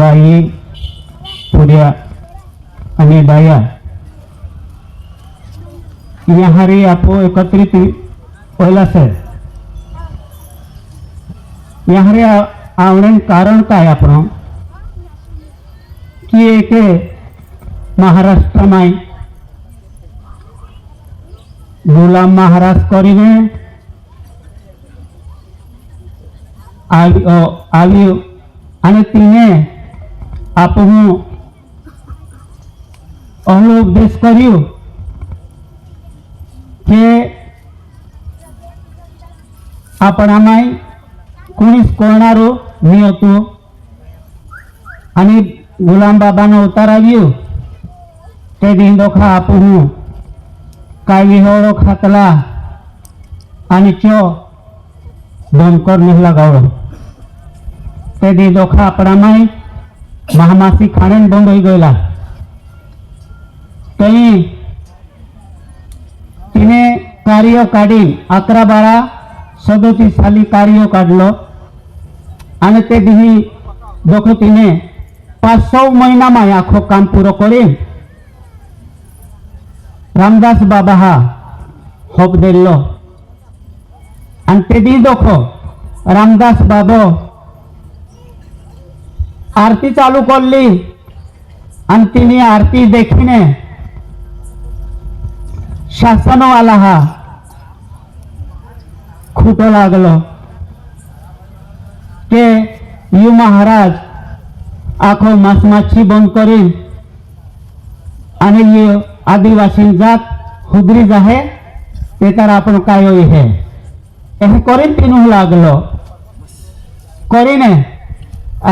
बाई पुरिया અને ડાયા यहाँ रे आपो एकत्रित होला से यहाँ रे आवरण कारण काय आपण की एक महाराष्ट्र में गुलाम महाराज करीने આવ્યું અને તેને આપણું ઉપદેશ કર્યું કે આપણામાં કોણીસ કોણારો નહીં હતું અને ગુલામ બાબાનો અવતાર આવ્યો તે દિંડોખા આપણું काय विहोळो खातला आणि चो दोनकर निहला गावलो ते दी दोखा आपणामाय महामासी खाणेन बंद होई गेला तई तिने कार्य काढी 11-12 37 साली कार्य काढलो आणि ते दी दोखो तिने 5-6 महिनामाय आखो काम पूरो करी रामदास बाबा हा होप दिल्लो आणि ते दी दोखो रामदास बाबो आरती चालू करली आणि तिने आरती देखीने शासनवाला हा खूटो लागलो के यू महाराज आखो मास माछी बंद करी आणि ये आदिवासी जात हुदरी जाहे ते तर आपण काय होई है एह करीन तीनू लागलो करीने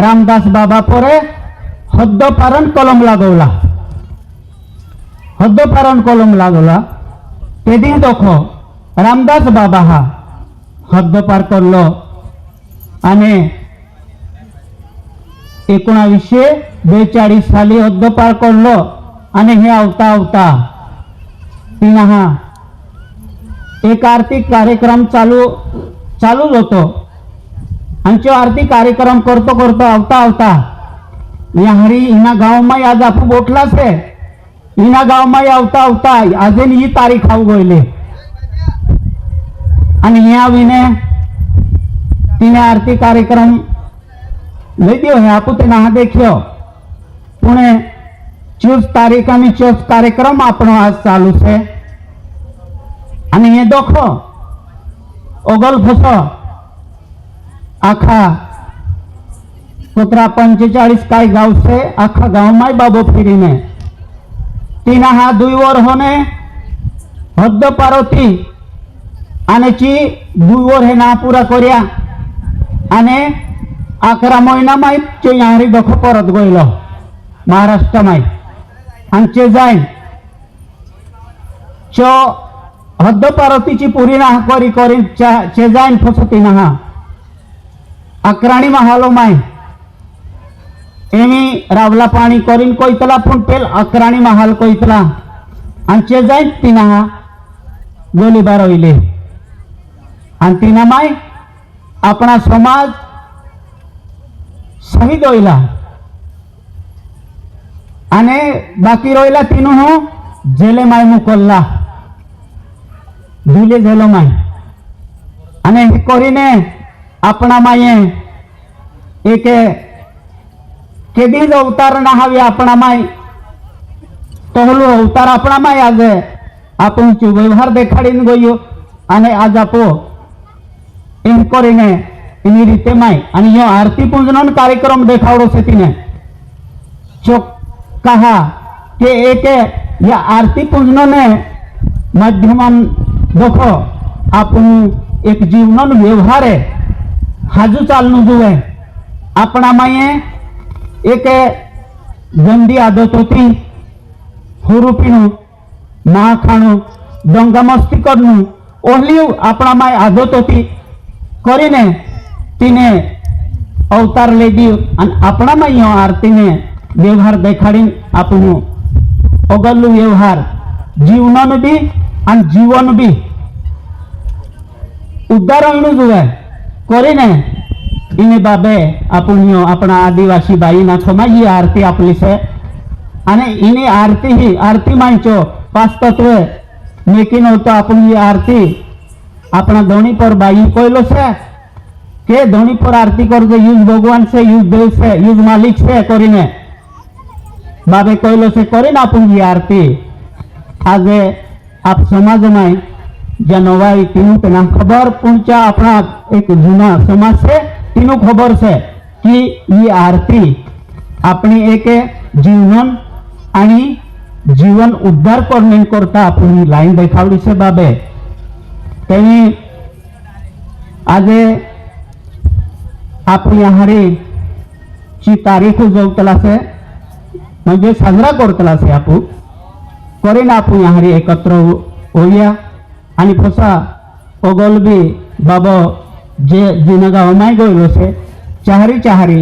रामदास बाबा परे हद्दपारण कलम लागवला हद्दपारण कलम लागवला ते दिन देखो रामदास बाबा हा हद्दपार करलो आणि 1942 साली हद्दपार करलो आणि हे आवता आवता तिना हा एक आरती कार्यक्रम चालू होतो आणि तो आरती कार्यक्रम करतो करतो आवता आवता याहरी इना गाव में आज आप बोटला से इना गाव में आवता आवता आज ही तारीख आव गईले आणि यहाँ विने तिने आरती कार्यक्रम लई दियो है आपू ते ना देखियो पुणे 24 तारीख आणि 24 कार्यक्रम आपण आज चालू है आणि हे देखो ओगल फसो आखा 45 काय गाव से आखा गाव में बाबो फिरीने तीन हा 2 वर होने हद्द पारोती आणि ची 2 वर हे ना पूरा करिया आणि 11 महिना में चो यारी देखो परत गईलो महाराष्ट्र में आमचे जाईन चो हद्द पारोतीची पुरी ना करी करी चे जाईन फसती ना हा अकराणी महालो माय एमी रावला पाणी करीन कोयतला पण पेल अकराणी महाल कोयतला आमचे जाईन तिना हा गोलीबार होईले आणि तिना माय आपणा समाज शहीद होईला અને બાકી રોયલા તીનું હું જેલે માય મોકલલા ધીલે જેલો માય અને કરીને આપણા માયે એક કેદી અવતાર ના આવે આપણા માય તોહલું અવતાર આપણા માય આજે આપણું વ્યવહાર દેખાડીને ગયો અને આજ આપો એમ કરીને એની રીતે માય અને યો આરતી પૂજનનો કાર્યક્રમ દેખાડો છે તીને ચોક कहा कि एक या आरती पूजन ने माध्यम देखो आपण एक जीवन व्यवहार है हाजू चालू जुए अपना माये एक गंदी आदत होती हुरु पीणु ना खाणु दंगा मस्ती करनु ओहली अपना माय आदत होती करीने तिने अवतार ले दी अपना माय आरती ने व्यवहार देखाड़ी आपण अगलू व्यवहार जीवन भी आणि जीवन भी उदाहरण जुए करीने इने बाबे आपण आपणा आदिवासी बाईना खमाई आरती आपली से आणि इने आरती ही आरती मांचो 5 तत्व लेकिन होतो आपण ही आरती अपना धोनी पर बाई कोयलो से के धोनी पर आरती कर दे यूज भगवान से यूज देव से यूज मालिक से करीने बाबे कोयलो से करीन आपण ही आरती आज आप समाज में जनवाई तीनों के नाम खबर पुंचा अपना एक जुना समाज से तीनों खबर से कि ये आरती अपनी एक जीवन आणि जीवन उद्धार करने करता आपण लाइन देखावली से बाबे तेनी आज आपण हारी ची तारीख उजवतला से म्हणजे साजरा करतला से आपण करीन आपण हारी एकत्र होऊया आणि फसा ओगलबी बाबा जे जिनगाव माय गयो से चाहरी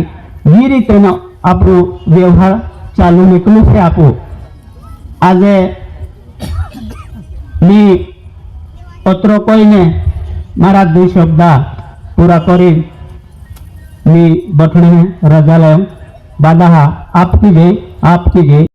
ही रीतेनं આપણું વ્યવહાર ચાલુ નીકળ્યું છે આપું આજે मी પત્રો કોઈને મારા 2 શબ્દ પૂરા કરી मी बठणे रजा लय बादा आपकी जय